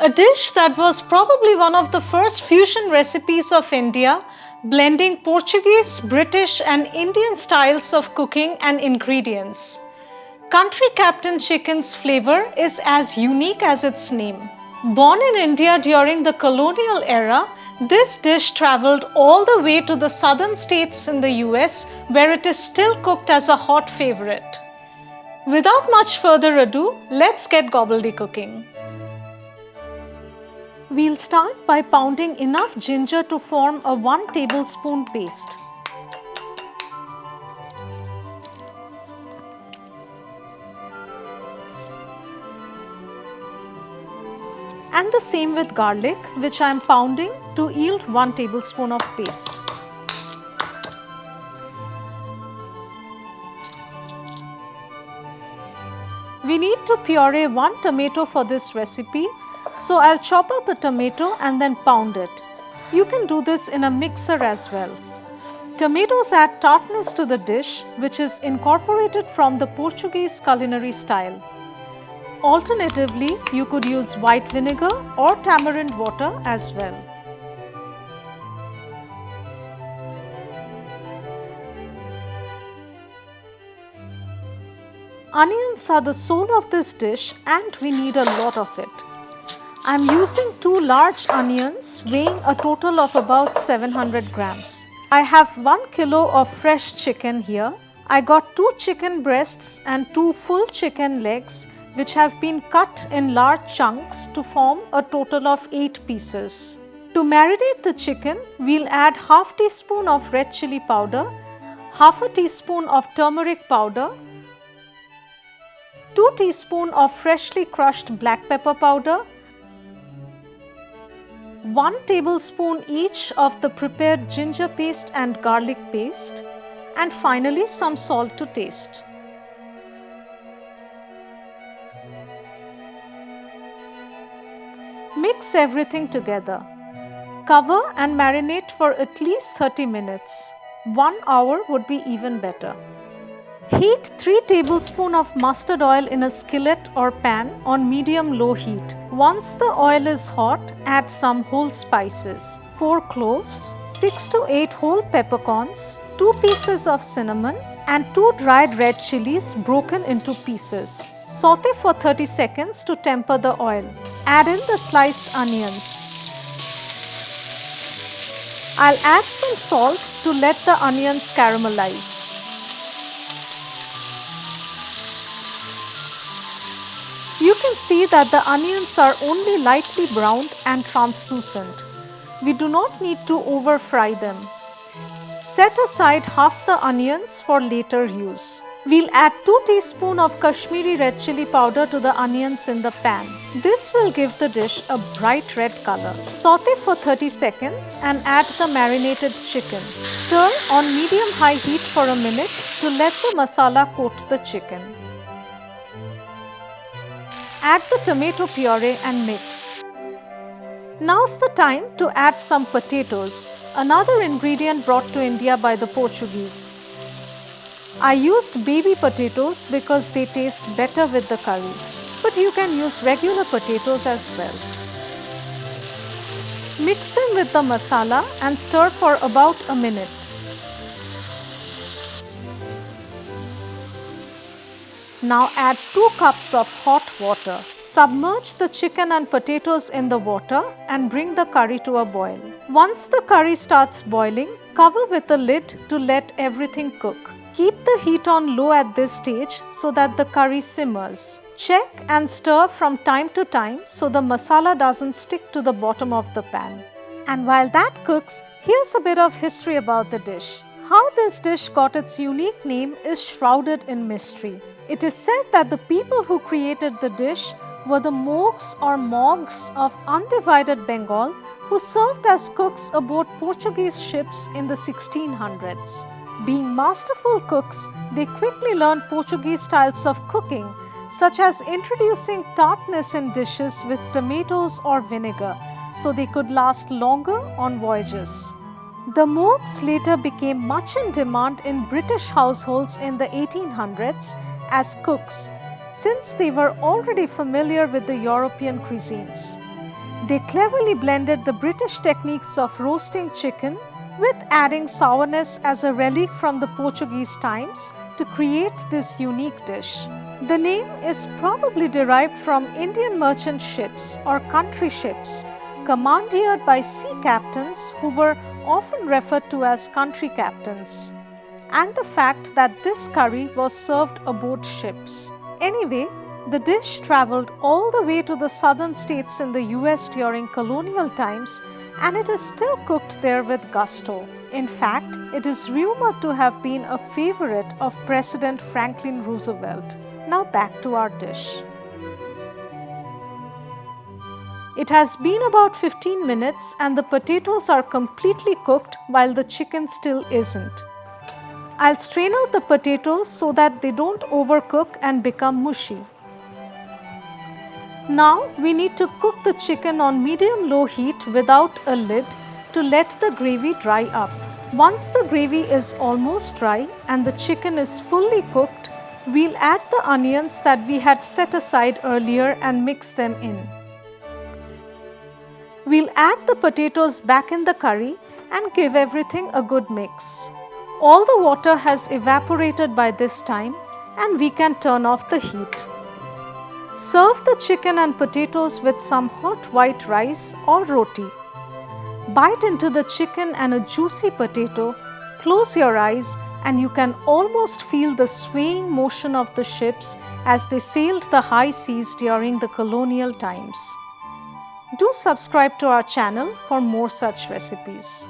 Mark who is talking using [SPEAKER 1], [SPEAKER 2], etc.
[SPEAKER 1] A dish that was probably one of the first fusion recipes of India, blending Portuguese, British and Indian styles of cooking and ingredients. Country Captain Chicken's flavor is as unique as its name. Born in India during the colonial era, this dish traveled all the way to the southern states in the US, where it is still cooked as a hot favorite. Without much further ado, let's get gobbledygooking. We'll start by pounding enough ginger to form a 1 tablespoon paste. And the same with garlic, which I am pounding to yield 1 tablespoon of paste. We need to puree 1 tomato for this recipe, so I'll chop up a tomato and then pound it. You can do this in a mixer as well. Tomatoes add tartness to the dish, which is incorporated from the Portuguese culinary style. Alternatively, you could use white vinegar or tamarind water as well. Onions are the soul of this dish and we need a lot of it. I am using 2 large onions weighing a total of about 700 grams. I have 1 kilo of fresh chicken here. I got 2 chicken breasts and 2 full chicken legs, which have been cut in large chunks to form a total of 8 pieces. To marinate the chicken, we'll add half teaspoon of red chili powder, half a teaspoon of turmeric powder, 2 teaspoons of freshly crushed black pepper powder, 1 tablespoon each of the prepared ginger paste and garlic paste, and finally some salt to taste. Mix everything together. Cover and marinate for at least 30 minutes. 1 hour would be even better. Heat 3 tablespoons of mustard oil in a skillet or pan on medium-low heat. Once the oil is hot, add some whole spices, 4 cloves, 6 to 8 whole peppercorns, 2 pieces of cinnamon and 2 dried red chilies broken into pieces. Saute for 30 seconds to temper the oil. Add in the sliced onions. I'll add some salt to let the onions caramelize. You can see that the onions are only lightly browned and translucent. We do not need to over fry them. Set aside half the onions for later use. We'll add 2 teaspoons of Kashmiri red chili powder to the onions in the pan. This will give the dish a bright red color. Saute for 30 seconds and add the marinated chicken. Stir on medium-high heat for a minute to let the masala coat the chicken. Add the tomato puree and mix. Now's the time to add some potatoes, another ingredient brought to India by the Portuguese. I used baby potatoes because they taste better with the curry, but you can use regular potatoes as well. Mix them with the masala and stir for about a minute. Now add 2 cups of hot water. Submerge the chicken and potatoes in the water and bring the curry to a boil. Once the curry starts boiling, cover with a lid to let everything cook. Keep the heat on low at this stage so that the curry simmers. Check and stir from time to time so the masala doesn't stick to the bottom of the pan. And while that cooks, here's a bit of history about the dish. How this dish got its unique name is shrouded in mystery. It is said that the people who created the dish were the Mogs or Mogs of undivided Bengal, who served as cooks aboard Portuguese ships in the 1600s. Being masterful cooks, they quickly learned Portuguese styles of cooking, such as introducing tartness in dishes with tomatoes or vinegar, so they could last longer on voyages. The Mogs later became much in demand in British households in the 1800s as cooks, since they were already familiar with the European cuisines. They cleverly blended the British techniques of roasting chicken with adding sourness as a relic from the Portuguese times to create this unique dish. The name is probably derived from Indian merchant ships or country ships commandeered by sea captains who were often referred to as country captains, and the fact that this curry was served aboard ships. Anyway, the dish traveled all the way to the southern states in the US during colonial times, and it is still cooked there with gusto. In fact, it is rumored to have been a favorite of President Franklin Roosevelt. Now back to our dish. It has been about 15 minutes and the potatoes are completely cooked while the chicken still isn't. I'll strain out the potatoes so that they don't overcook and become mushy. Now we need to cook the chicken on medium-low heat without a lid to let the gravy dry up. Once the gravy is almost dry and the chicken is fully cooked, we'll add the onions that we had set aside earlier and mix them in. We'll add the potatoes back in the curry and give everything a good mix. All the water has evaporated by this time and we can turn off the heat. Serve the chicken and potatoes with some hot white rice or roti. Bite into the chicken and a juicy potato, close your eyes, and you can almost feel the swaying motion of the ships as they sailed the high seas during the colonial times. Do subscribe to our channel for more such recipes.